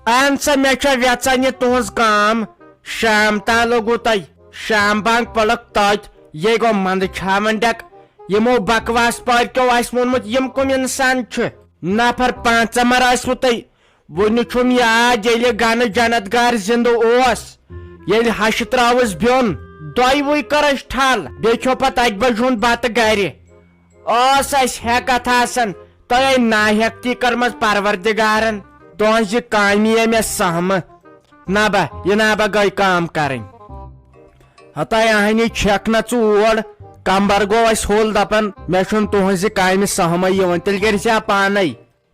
اہن سا مے ویژان یہ تہذ کام شام تان لوگو تہ شام بانگ پڑک تت یہ گو مند چھاون ڈیک یمو بکواس پارکو وونمت یم کم انسان نفر 5 آسو تہ ون چھم یاد یل گن جنت گار زندہ یل ہش تراوس بیون دوئی کرس ٹھل بی کھو پتہ 1 بج ہند بتہ گر ہیکت آسان تہ نا ہیکتی کرم پروردگارن تہذ یہ کامی مے سہم نبا یہ نبا گئی کام کریں ہتہ اہنی چھک نا ژور کمبر گو اس ہول دپان مے چھن تہذ کامہ سہم تیل کر پانے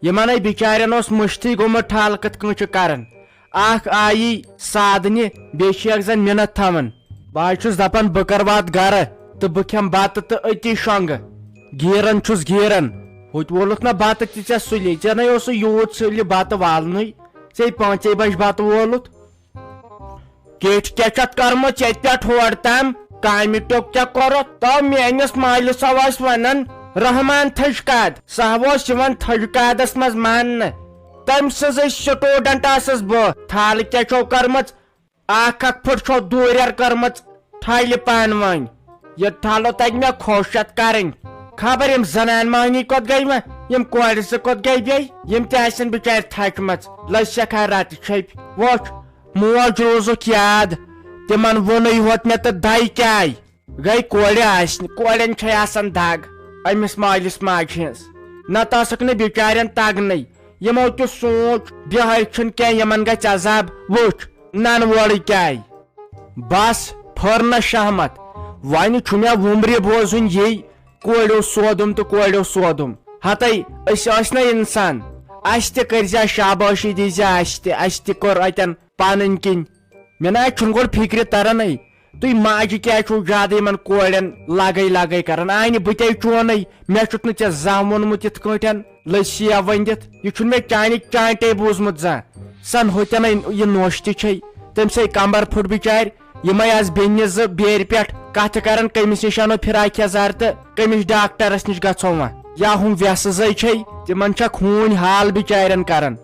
یمن بچارن مشتھی گومت ٹھل کت کن کران اخ آئی سادنہ بیک زن منت تھوان بہت دپان بہ کر وات گر تو بہ کھم بتہ تو اتی شونگ گیران چھس گیران ہوت وولک نا بتہ تہ سلی ے اوس یوت سلی بتہ والن ے 5 بج بتہ وولت کٹ کیا چت کرمت یت پہ ہور تام کامہ ٹوک کیا کورت تو میانس مالہ سا ونان رحمان تھجکاد سہ تھجکادس مز مان تم سز سٹوڈنٹ آسس بہ تھال کیا چھو کرمت اخ پھٹ چھو دور کرمت ٹھل پان ون یہ تھالو تگ مے خوشت کریں خبر یم زنان مہنی کت گئی یم کور کت گئی یم تن بچار تھچمت لسکھا رت چھپ وچ موج روزک یاد تمن وونے ہوت مے تو دائی کیائی گئی کورین آسان دگ امس مالس ماج ہز نت نا بچارین تگن یمو تہ سوچ بہر چھ کی یمن گھ عذاب وچ نن وول کیا بس پھر نا شہمت ون مے ومبر بوزن یہ کوڑو سودم تو کوڑو سودم ہتہ اس نا انسان اس تہ کرزا شاباشی دیزا اس تہ کور اتن پن کن مے نا چھ گو فکر تران تھی ماجہ کیا زیادہ ان کورین لگے کران آئی بتے چون مے چھ نا ے زان وونمت یت کٹن لسیا ونت یہ مے چانہ چانٹے بوزمت زان سن ہوتن یہ نوش تہ تم سی کمبر پھٹ بچار یم آز بین بیر پہ کت کران کمس نش انو فراک یزار تو کمس ڈاکٹرس نش گھو یا ہم ویس زی تمن خون حال بچارن کران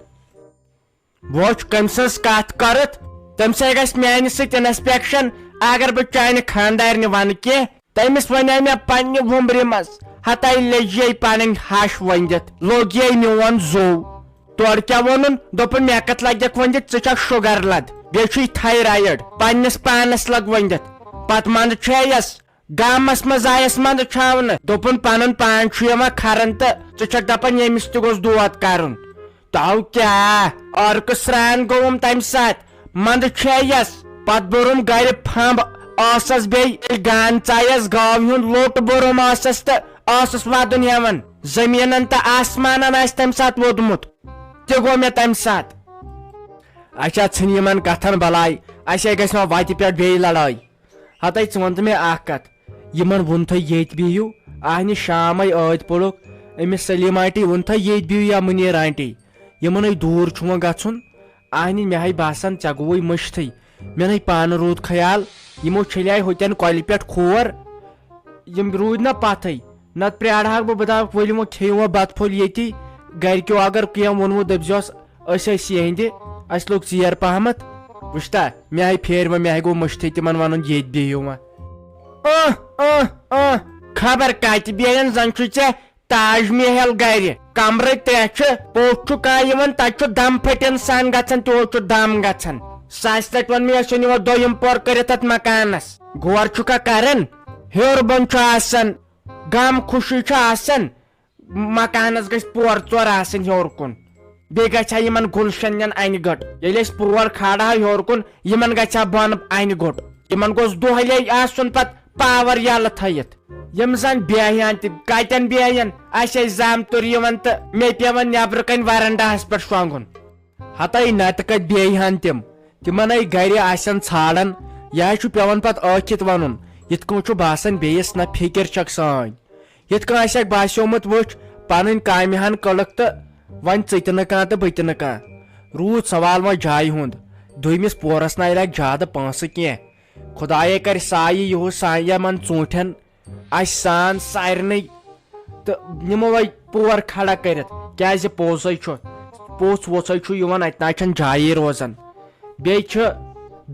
وچ کم سز کت کرت تم سی گھ میانہ ست انسپیکشن اگر بہ چانہ خاندارنہ ون کی تمس ون مے پنہ ومبر مز ہتہ لج پن ہش ونت لوگ میون زو تور کیا وونن دپن مے کت لگک ونت ٹھک شوگر لد بیچ تھائرائڈ پنس پانس لگ ونت پت مند چھس گامس مز آیس مند چھاون دپن پن پان کھران تو ٹھک دپان یمس تہ گوس دود کرن تو کیا ارک سران گوم تمہ سات مند چھس پت بورم گر پھمب آسس بی گان ژایس گاو ہند لوٹ بورم آسس تو آسس ودن ہیون زمینن تو آسمانن آس تمہ سات وودمت تہ گو مے تمہ سات اچھا ژھن یمن کتھن بلائی اسے گھس وتہ پہ بی لڑائی ہتہ ون مے اخ کت یمن ون تھی یت بہو آہ شام عید پورک امس سلیم آنٹی ون تھی یت بہو یا منیر آنٹی یمن دور چھو گھن آہ مے باسان ے گوی مشتھے مے نئی پان رود خیال یمو چھلے ہوتین کول پہ کھور یم رود نا پتھے نت پریارہ بہ دپ ولو کھیو بت پھول یتی گرکو اگر کی وونمو دپزوس یہند اس لوگ ژیر پہمت وچھتا مے آئی پھیر مے گو مشتھے تمن ون یت بہو خبر کت بیین زن ے تاج محل گر کمرہ 3 پوٹ کان تت دم پھٹن سان گھان توت دم گھان ساس تت ون مے دویم پور کرت ات مکانس غور چھکا کران ہور بن آسان غم خوشی آسان مکانس گھ پور 4 آسن ہور کن بی گھا یمن گلشن ان گٹ یل پور کھاڑا ہور کن یمن گھا بن ان گٹ یمن گوس دہلے آسن پت پاور یل تھیت یم زن بیہان تہ کتن بیہن اسے زامتر یون تو مے پیون نبر کن ورنڈاہس پہ شونگن ہتہ نت کت بیہان تمن گر آسن ژھانڈان یہ پیون پت ٲکھِتھ ونن یت کن باسان بیس نہ فکر چھک سان یت کن آسک باسیومت وچ پن کامہ ہن کلک تو ون ژتہ نہ کان تو بتہ نہ کان روٗد سوال وۄنۍ جایہِ ہُنٛد دوٚیمِس پورس نہ لگہِ زیادٕ پونٛسہٕ کینٛہہ خۄداے کرِ سایہِ یِہُس سانہِ یمن ژوٗنٛٹھٮ۪ن اسہِ سان سارنٕے تہٕ نِمو وۄنۍ پور کھڑا کٔرِتھ کیازِ پوٚزے چھُ پوٚژھ ووٚژھے چھُ یِوان اَتہِ نَے چھَنہٕ جایی روزان بیٚیہِ چھِ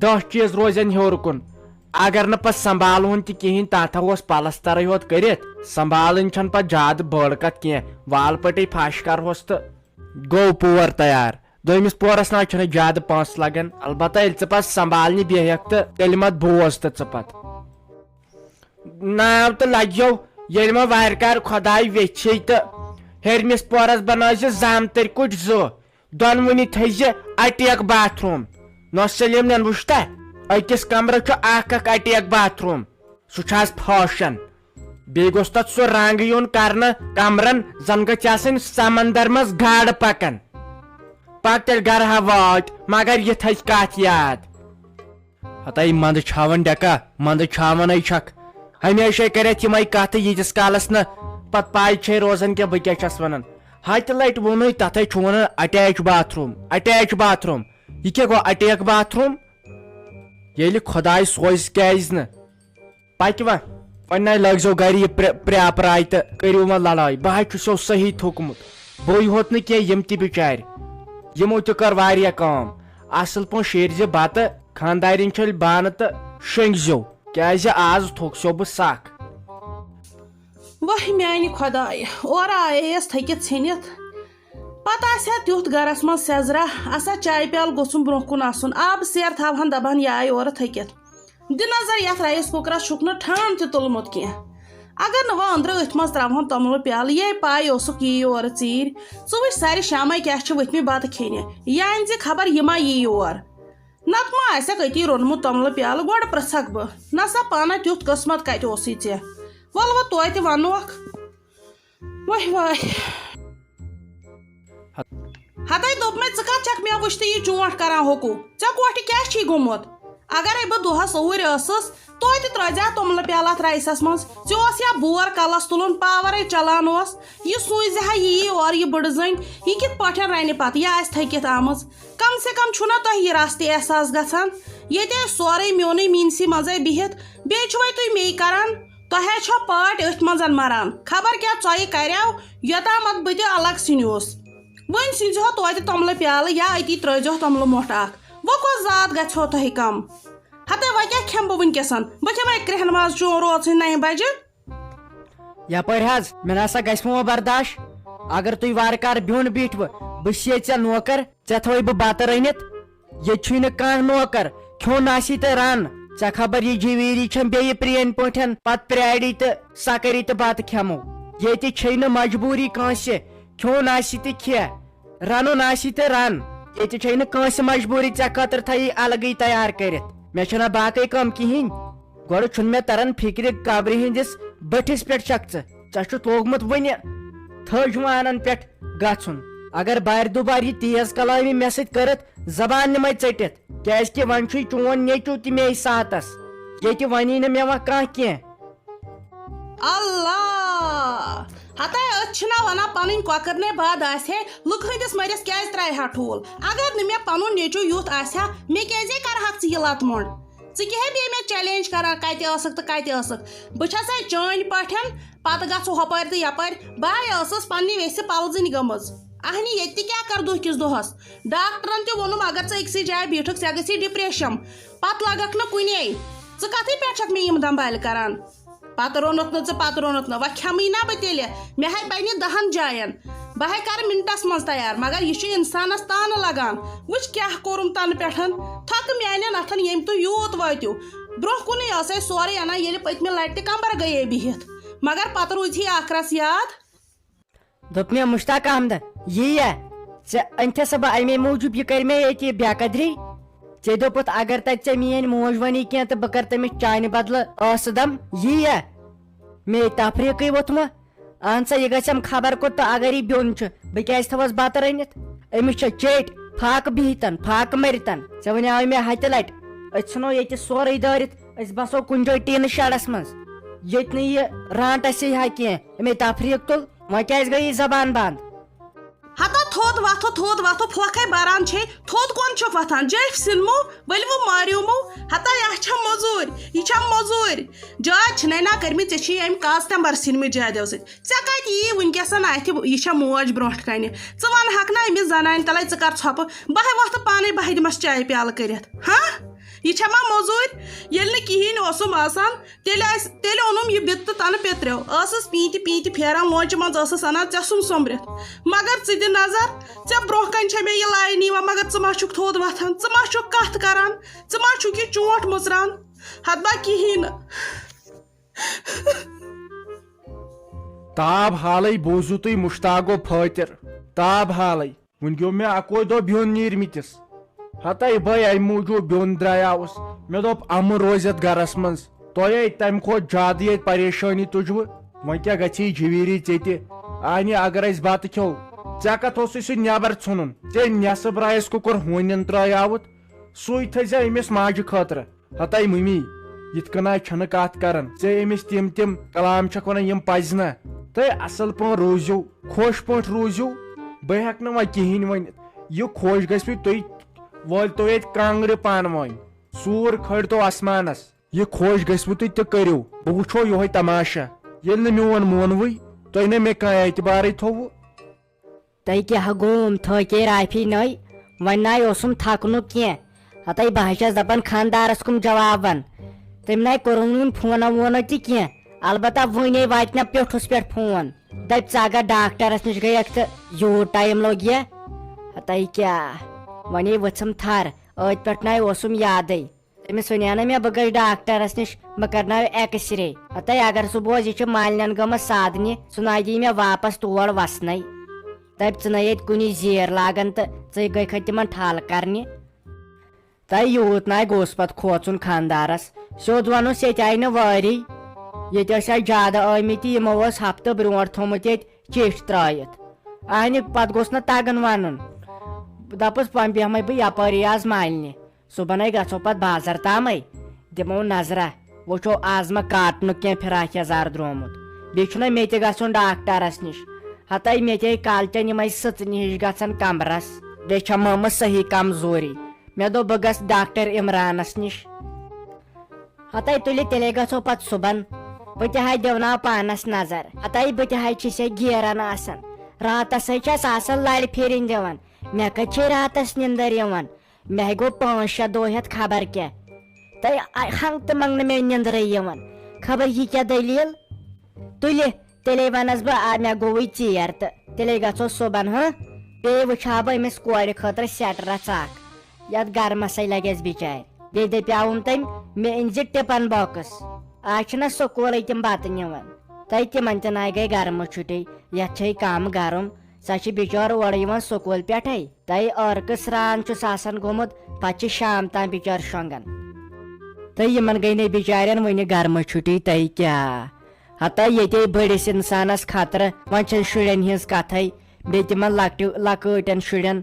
10 چیٖز روزن ہیوٚر کُن اگر نہٕ پتہٕ سنبھالہون تہِ کِہیٖنۍ تتھ تھاوہوس پلسترے یوت کٔرِتھ سنبھالٕنۍ چھنہٕ پتہٕ زیادٕ بٔڑ کتھ کینٛہہ وال پٹے پھش کرہوس تہٕ گوٚو پور تیار دوٚیمِس پورس نہ چھُنہٕ زیادٕ پونٛسہٕ لگان البتہ ییٚلہِ ژٕ پتہٕ سنبھالنہِ بیٚہکھ تہٕ تیٚلہِ مت بوز تہٕ ژٕ پتہٕ ناو تہٕ لگیو ییٚلہِ مےٚ وارِ کارِ خۄداے ویٚژھِ تہٕ ہیٚرمِس پورس بنٲیزِ زامتٕرۍ کُٹھ 2 دۄنوٕنی تھٲیزِ اٹیک باتھ روٗم نۄ سلیم نٮ۪ن وٕچھتا أکِس کمرس چھُ اکھ اٹیک باتھ روٗم سُہ چھُ آز فٲشن بیٚیہِ گوٚژھ تتھ سُہ رنٛگ یُن کرنہٕ کمرن زن گژھِ آسٕنۍ سمندر منٛز گاڈٕ پکان پتہٕ تیٚلہِ گرہا وٲتۍ مگر یہِ تھٲیزِ کتھ یاد ہتاے منٛدٕ چھاون ڈیکا منٛدٕ چھاونے چھکھ ہمیشے کریتھ یِمے کتھٕ ییٖتِس کالس نہٕ پتہٕ پاے چھے روزان کینٛہہ بہٕ کیٛاہ چھس ونان ہتہِ لٹہِ ووٚنُے تتھے چھُ ونان اٹیچ باتھ روٗم یہِ کیٛاہ گوٚو اٹیک باتھ روٗم ییٚلہِ خۄداے سوزِ کیٛازِ نہٕ پکہِ وۄنۍ لٲگزیو گرِ یہِ پرٛاپراے تہٕ کٔرِو وۄنۍ لڑٲے بہٕ حظ چھُسو صحیح تھوٚکمُت بٕے ہوت نہٕ کینٛہہ یِم تہِ بِچارِ یِمو تہِ کٔر واریاہ کٲم اصل پٲٹھۍ شیرزِ بتہٕ خانٛدارٮ۪ن چھٔلۍ بانہٕ تہٕ شۄنٛگزیو کیٛازِ آز تھوٚکسیو بہٕ سکھ واہ میانہِ خۄداے اورٕ آییس تھٔکِتھ ژھیٚنِتھ پتہٕ آسہِ ہا تیُتھ گرس منٛز سیزرا آسا چایہِ پیالہٕ گوٚژھُم برونٛہہ کُن آسُن آبہٕ سیر تھاوہن دپہن یہِ آیہِ اورٕ تھٔکِتھ دِ نظر یتھ رایس کُکرس چھُکھ نہٕ ٹھانٛڈ تہِ تُلمُت کینٛہہ اگر نہٕ وۄنۍ أنٛدرٕ أتھۍ منٛز تراوہن توٚملہٕ پیالہٕ یے پاے اوسُکھ یی اورٕ ژیٖرۍ ژٕ وٕچھ سارِ شامے کیٛاہ چھِ ؤتھمٕتۍ بتہٕ کھیٚنہِ یہِ انہِ زِ خبر یہِ ما یی یور نتہٕ ما آسٮ۪کھ أتی روٚنمُت توٚملہٕ پیالہٕ گۄڈٕ پرژھکھ بہٕ نہ سا پانا تیُتھ قٕسمت کتہِ اوسُے ژےٚ ولہٕ وۄنۍ توتہِ ونوکھ واے واے ہتاے دوٚپ مےٚ ژٕ کتھ چھکھ مےٚ وٕچھتہٕ یہِ چونٛٹھ کران ہوکُو ژےٚ کوٹھِ کیٛاہ چھی گوٚمُت اگرے بہٕ دۄہس اوٗرۍ ٲسٕس توتہِ ترٲیزِ ہا توٚملہٕ پیالہٕ اتھ رایسس منٛز ژےٚ اوس یا بور کلس تُلُن پاورے چلان اوس یہِ سوٗزِ ہا یی اورٕ یہِ بٕڈٕ زٔنۍ یہِ کِتھ پٲٹھۍ رنہِ پتہٕ یہِ آسہِ تھٔکِتھ آمٕژ کم سے کم چھُنا تۄہہِ یہِ رستہٕ احساس گژھان ییٚتہِ سورُے میونٕے میٖنسٕے منٛزے بِہِتھ بیٚیہِ چھُوے تُہۍ میٚیہِ کران تۄہہِ ہے چھو پٲٹھۍ أتھۍ منٛز مران خبر کیٛاہ ژۄیہِ کریو یوٚتامتھ بہٕ تہِ الگ سِنیوس وۄنۍ سِنزِہو توتہِ توٚملہٕ پیالہٕ یا أتی ترٲیزیو توٚملہٕ مۄٹھ اکھ وۄنۍ کۄس ذات گژھیو تۄہہِ کم ہتے وۄنۍ کیٛاہ کھٮ۪مہٕ بہٕ وٕنکیٚسن بہٕ کھٮ۪مے کرٛہن ماز چون روژٕنۍ 9 بجہِ یپٲرۍ حظ مےٚ نسا گژھِ وۄنۍ برداش اگر تُہۍ وارٕ کارٕ بیوٚن بیٖٹھوٕ بہٕ چھُس ییٚتہِ ژےٚ نوکر ژےٚ تھٲوٕے بہٕ بتہٕ رٔنِتھ ییٚتہِ چھُے نہٕ کانٛہہ نوکر کھیوٚن آسی تہٕ رن ژےٚ خبر یہِ جیٖویٖری چھم بیٚیہِ پرٛٲنۍ پٲٹھۍ پتہٕ پرٛاری تہٕ سۄ کٔری تہٕ بتہٕ کھٮ۪مو ییٚتہِ چھے نہٕ مجبوٗری کٲنٛسہِ کھیوٚن آسہِ تہٕ کھے رنُن آسی تہٕ رن ییٚتہِ چھے نہٕ کٲنٛسہِ مجبوٗری ژےٚ خٲطرٕ تھایی الگٕے تیار کٔرِتھ مےٚ چھنہ باقٕے کٲم کِہیٖنۍ گۄڈٕ چھُنہٕ مےٚ تران فِکرِ قبرِ ہٕنٛدِس بٔٹھِس پٮ۪ٹھ چھکھ ژٕ ژےٚ چھُتھ لوگمُت وُنہِ تھٔج وانن پٮ۪ٹھ گژھُن اگر بارِ دُبارٕ یہِ تیز کلٲمی مےٚ سۭتۍ کٔرِتھ زبان نِمے ژٔٹِتھ کیٛازِ کہِ وۄنۍ چھُے چون نیٚچوٗ تہِ مے ساتس ییٚتہِ وَنی نہٕ مےٚ وۄنۍ کانٛہہ کینٛہہ اللہ ہتے أتھۍ چھِنا ونان پنٕنۍ کۄکر نے بد آسہِ ہے لُکہٕ ہٕنٛدِس مٔرِس کیٛازِ ترایہِ ہا ٹھوٗل اگر نہٕ مےٚ پنُن نیٚچوٗ یُتھ آسہِ ہا مےٚ کیٛازے کرہکھ ژٕ یہِ لتہٕ موٚنڈ ژٕ کیٛاہ بیٚیہِ مےٚ چیلینج کران کتہِ ٲسٕکھ تہٕ کتہِ ٲسٕکھ بہٕ چھسے چٲنۍ پٲٹھۍ پتہٕ گژھو ہۄپٲرۍ تہٕ یپٲرۍ بہٕ ٲسٕس پننہِ ویسہِ پلزٕنۍ گٔمٕژ اہنہِ ییٚتہِ تہِ کیٛاہ کر دۄہ کِس دۄہس ڈاکٹرن تہِ ووٚنُم اگر ژٕ أکسٕے جایہِ بیٖٹھکھ ژےٚ گژھی ڈپریشن پتہٕ لگکھ نہٕ کُنے ژٕ کتھٕے پٮ۪ٹھ چھکھ مےٚ یِم دمبالہِ کران پتہٕ روٚنُکھ نہٕ ژٕ پتہٕ روٚنُکھ نہٕ وۄنۍ کھٮ۪مٕے نا بہٕ تیٚلہِ مےٚ ہے بنہِ 10 جاین بہٕ ہے کرٕ منٹس منٛز تیار مگر یہِ چھُ انسانس تانہٕ لگان وٕچھ کیٛاہ کوٚرُم تنہٕ پٮ۪ٹھ تھکہٕ میانٮ۪ن اتھن ییٚمہِ تُہۍ یوٗت وٲتِو برونٛہہ کُنٕے ٲسے سورُے انان ییٚلہِ پٔتمہِ لٹہِ تہِ کمبر گٔیے بِہِتھ مگر پتہٕ روٗزی آخرس یاد دوٚپ مےٚ مُشتاق احمد یی یا ژےٚ أنتھے سا بہٕ امے موٗجوٗب یہِ کٔرۍ مےٚ ییٚتہِ بے قدری ژےٚ دوٚپُتھ اگر تتہِ ژےٚ میٲنۍ موج ونی کینٛہہ تہٕ بہٕ کرٕ تٔمِس چانہِ بدلہٕ ٲسہٕ دم یی یا مے تفریٖقٕے ووٚتھمُت اہن سا یہِ گژھٮ۪م خبر کوٚت تہٕ اگر یہِ بیوٚن چھُ بہٕ کیٛازِ تھاوس بتہٕ رٔنِتھ أمِس چھےٚ چیٚٹۍ فاقہٕ بِہتن فاقہٕ مرتن ژےٚ ونیاوے مےٚ ہتہِ لٹہِ أسۍ ژھٕنو ییٚتہِ سورُے دٲرِتھ أسۍ بسو کُنہِ جایہِ ٹیٖنہٕ شڈس منٛز ییٚتہِ نہٕ یہِ رانٹ اَسہِ ہا کینٛہہ اَمے تفریٖق تُل وۄنۍ کیٛازِ گٔیی زبان بنٛد ہتا تھوٚد وۄتھو پھۄکھے بران چھے تھوٚد کون چھُکھ وۄتھان جیٚٹھۍ سِنمو ؤلوٕ ماریومو ہتا یہِ چھا موٚزوٗرۍ جاے چھِنَے نا کٔرمٕتۍ ژےٚ چھی أمۍ کازتمبر سِنمٕتۍ جادیو سۭتۍ ژےٚ کَتہِ یی وٕنکٮ۪سن اَتھِ یہِ چھا موج برونٛٹھ کَنہِ ژٕ وَنہَکھ نا أمِس زنانہِ تَلَے ژٕ کر ژھۄپہٕ بہٕ وۄتھٕ پانے بہٕ دِمس چایہِ پیالہٕ کٔرِتھ یہ چھا ما موٚزوٗرۍ ییٚلہِ نہٕ کِہیٖنۍ اوسُم آسان تیٚلہِ اوٚنُم یہِ بِتہٕ تَنہٕ پیٚترِو ٲسٕس پیٖنتہِ پھیران لونٛچہِ منٛز ٲسٕس اَنان ژےٚ سُم سوٚمبرِتھ مگر ژٕ دِ نظر ژےٚ برونٛہہ کَنہِ چھےٚ مےٚ یہِ لاینہٕ یِوان مگر ژٕ ما چھُکھ تھوٚد وۄتھان ژٕ ما چھُکھ کَتھ کران ژٕ ما چھُکھ یہِ چونٛٹھ مٕژران ہتبا کِہیٖنۍ نہٕ تاب حالے بوٗزِو تُہۍ مُشتاقو فٲطر تاب حالے وۄنۍ گوٚو مےٚ اَکوے دۄہ بِہُن نیٖرمٕتِس ہتے بھائی امہِ موٗجوٗب بیوٚن درٛایاوُس مےٚ دوٚپ اَمہٕ روزِ یَتھ گرس منٛز تۄہے تمہِ کھۄتہٕ زیادٕ ییٚتہِ پریشٲنی تُجوٕ وۄنۍ کیٛاہ گژھی جِویٖری ژےٚ تہِ انہِ اگر أسۍ بتہٕ کھیو ژےٚ کتھ اوسُے سُہ نیبر ژھُنُن ژےٚ نٮ۪صٕب رایس کُکُر ہوٗنٮ۪ن ترٛایاوُتھ سُے تھٲیزِ أمِس ماجہِ خٲطرٕ ہتے مٔمی یِتھ کٔنۍ چھنہٕ کتھ کران ژےٚ أمِس تِم کلام چھکھ ونان یِم پزِ نہ تُہۍ اصل پٲٹھۍ روٗزِو خۄش پٲٹھۍ روٗزِو بہٕ ہٮ۪کہٕ نہٕ وۄنۍ کِہیٖنۍ ؤنِتھ یہِ خۄش گژھوٕ تُہۍ وٲلۍتو ییٚتہِ کانٛگرِ پانہٕ ؤنۍ سوٗر کھٲلۍتو آسمانس یہِ خۄش گژھوٕ تُہۍ تہِ کٔرِو بہٕ وٕچھو یِہوے تماشا ییٚلہِ نہٕ میون مونوٕے تۄہہِ نہ مےٚ کانٛہہ اعتبارٕے تھوٚوٕ تۄہہِ کیٛاہ گوٚوُم تھٲکے رافی نٔے وۄنۍ ناے اوسُم تھکنُک کینٛہہ ہتے بہٕ چھس دپان خانٛدارس کُم جواب ون تٔمۍ ناے کوٚرُن نہٕ فونا وونا تہِ کینٛہہ البتہ وُنے واتہِ نہ پیوٚٹھُس پٮ۪ٹھ فون دپہِ ژٕ اگر ڈاکٹرس نِش گٔیکھ تہٕ یوٗت ٹایم لوٚگ یا ہتے کیٛاہ وۄنی ؤژھٕم تھر ٲدۍ پٮ۪ٹھ ناے اوسُم یادٕے تٔمِس وَنیو نہ مےٚ بہٕ گٔژھ ڈاکٹرس نِش بہٕ کرناو ایٚکٕس رے ہتے اگر سُہ بوزِ یہِ چھِ مالنٮ۪ن گٔمٕژ سادنہِ سُہ ناے دی مےٚ واپس تور وسنَے دپہِ ژٕ نَے ییٚتہِ کُنی زیٖر لاگان تہٕ ژٕ گٔیکھٕ تِمن ٹھل کرنہِ تۄہہِ یوٗت ناے گوٚژھ پتہٕ کھوژُن خانٛدارس سیوٚد ونُس ییٚتہِ آیہِ نہٕ وٲری ییٚتہِ ٲسۍ اَسہِ زیادٕ ٲمٕتۍ یِمو اوس ہفتہٕ برونٛٹھ تھوٚمُت ییٚتہِ چِٹھۍ ترٲیِتھ اہنہِ پتہٕ گوٚژھ نہٕ تگان ونُن دپُس وۄنۍ بیہمے بہٕ یپٲری آز مالنہِ صبحنٕے گژھو پتہٕ بازر تامے دِمو نظرا وٕچھو آز ما کاٹنُک کینٛہہ فراک یزار درٛومُت بیٚیہِ چھُنہ مےٚ تہِ گژھُن ڈاکٹرس نِش ہتے مےٚ تے کالچن یِمے سٕژنہِ ہِش گژھان کمرس بیٚیہِ چھم آمٕژ صحیح کمزوری مےٚ دوٚپ بہٕ گژھٕ ڈاکٹر عمرانس نِش ہتے تُلہِ تیٚلے گژھو پتہٕ صبحن بہٕ تہِ ہا دِوناو پانس نظر ہتے بہٕ تہِ ہا چھِس ہے گیران آسان راتس ہے چھس آسان لرِ پھِرِنۍ دِوان مےٚ کتہِ چھے راتس نِندٕر یِوان مےٚ گوٚو 5-6 دۄہ ہٮ۪تھ خبر کیٛاہ تۄہہِ ہنٛگ تہٕ منٛگ نہٕ مےٚ نِندرٕے یِوان خبر یہِ کیٛاہ دٔلیٖل تُلہِ تیٚلے ونس بہٕ مےٚ گوٚوُے ژیر تہٕ تیٚلے گژھو صبحن بیٚیہِ وٕچھِ ہا بہٕ أمِس کورِ خٲطرٕ سیٹرس اکھ یتھ گرمسے لگٮ۪س بِچارِ بیٚیہِ دپیاوُم تٔمۍ مےٚ أنۍ زِ ٹِپن باکٕس آز چھِنہ سکوٗلٕے تِم بتہٕ نِوان تۄہہِ تِمن تہِ ناے گٔے گرمہٕ چھُٹی یتھ چھے کم گرم سۄ چھِ بِچٲر اورٕ یِوان سکوٗل پٮ۪ٹھے تۄہہِ ٲرکہٕ سران چھُس آسان گوٚمُت پتہٕ چھِ شام تام بِچٲر شۄنٛگان تہٕ یِمن گٔے نہٕ بِچارٮ۪ن وُنہِ گرمہٕ چھُٹی تۄہہِ کیٛاہ ہتا ییٚتے بٔڑِس انسانس خطرٕ وۄنۍ چھِ شُرٮ۪ن ہِنٛز کتھے بیٚیہِ تِمن لۄکۭٹٮ۪ن شُرٮ۪ن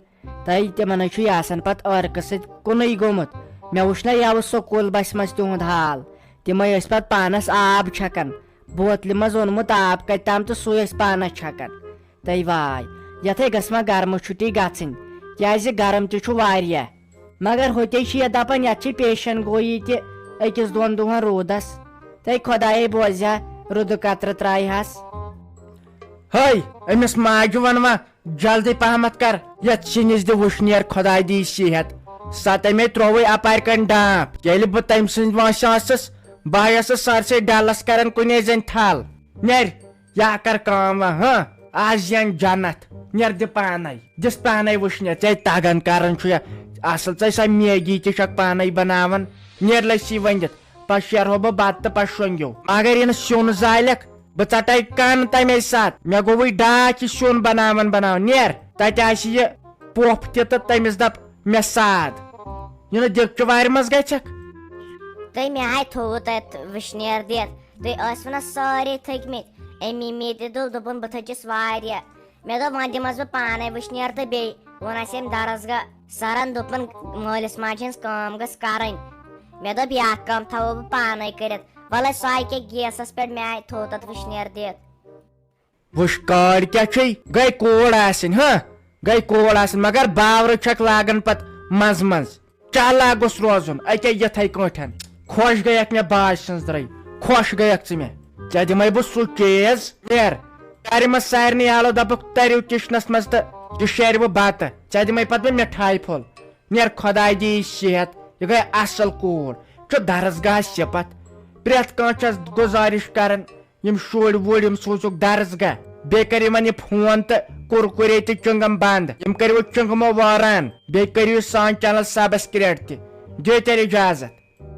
تۄہہِ تِمن حظ چھُ آسان پتہٕ ٲرکہٕ سۭتۍ کُنُے گوٚمُت مےٚ وٕچھ نہ یَوٕ سکوٗل بسہِ منٛز تِہُنٛد حال تِمے ٲسۍ پتہٕ پانس آب چھکان بوتلہِ منٛز اوٚنمُت آب کتہِ تام تہٕ سُے ٲسۍ پانس چھکان تۄہہِ واے یتھے گژھِ ما گرمہٕ چھُٹی گژھٕنۍ کیٛازِ گرم تہِ چھُ واریاہ مگر ہوٚتے چھِ یتھ دپان یتھ چھِ پیشن گویی تہِ 1-2 دۄہن روٗدس تۄہہِ خۄدایے بوزِ ہا رُدٕ قطرٕ ترٛایہِ ہس ہے أمِس ماجہِ ونوا جلدی پہمتھ کر یتھ سِنِس دِ وٕشنیر خۄداے دی صحت سۄ تمے ترووٕے اپارِ کنۍ ڈانٛپ ییٚلہِ بہٕ تٔمۍ سٕنٛدۍ وٲنٛسہِ ٲسٕس بہٕ ٲسٕس سٲرسٕے ڈلس کران کُنے زَن تھل نیر یا کر کٲم وۄنۍ آز ین جنت نیر دِ پانے دِس پانے وٕشنیر ژےٚ تگان کران چھُ اصل ژےٚ سۄ میگی تہِ چھکھ پانے بناوان نیر لٔسی ؤنِتھ پتہٕ شیرہو بہٕ بتہٕ تہٕ پتہٕ شۄنٛگِو مگر یہِ نہٕ سیُن زالکھ بہٕ ژٹے کن تمے ساتہٕ مےٚ گوٚوُے ڈاچ یہِ سیُن بناوان نیر تتہِ آسہِ یہِ پوٚپھ تہِ تہٕ تٔمِس دپ مےٚ ساد یہِ نہٕ دِکچہِ وارِ منٛز گژھکھ تُہۍ مےٚ ہاے تھوٚوُ تتہِ وٕشنیر دِتھ تُہۍ ٲسوٕ نہ سٲری تھٔکمٕتۍ أمی مےٚ تہِ دوٚپُن بہٕ تھٔچِس واریاہ مےٚ دوٚپ وۄنۍ دِمس بہٕ پانے وٕشنیر تہٕ بیٚیہِ ووٚن اسہِ أمۍ درسگاہ سرن دوٚپُن مٲلِس ماجہِ ہٕنٛز کٲم گٔژھ کرٕنۍ مےٚ دوٚپ یہِ اکھ کٲم تھاوو بہٕ پانے کٔرِتھ وَلے سۄ آیہِ کیٛاہ گیسس پٮ۪ٹھ مےٚ آیہِ تھوٚو تتھ وٕشنیر دِتھ وٕچھ کٲڈ کیٛاہ چھے گٔے کوٗر آسٕنۍ گئی کوڑ آسن مگر باور چھک لاگن پت مز مز چالاک گوس روزن اکے یتھے کٲٹھٮ۪ن خوش گٔیکھ مےٚ باج سٕنٛز درٕے خوش گٔیکھ ژٕ مےٚ ژےٚ دِمے بہٕ سُہ چیٖز نیر کرِمس سارنٕے آلو دپُکھ تٔرِو کچنس منٛز تہٕ یہِ شیرِ بہٕ بتہٕ ژےٚ دِمے پتہٕ بہٕ مِٹھایہِ پھوٚل نیر خۄداے دِیی صحت یہِ گٔے اصل کوٗر چھُ درسگاہ سِپت پرٛٮ۪تھ کانٛہہ چھس گُزٲرِش کران یِم شُرۍ وُرۍ یِم سوٗزُکھ درسگاہ بیٚیہِ کٔر یِمن یہِ فون تہٕ کُرکُرے تہٕ چِنگم بنٛد یِم کٔرِو چِنگمو واران بیٚیہِ کٔرِو سٲنۍ چینل سبسکرایب تہِ دِیِو تیٚلہِ اجازت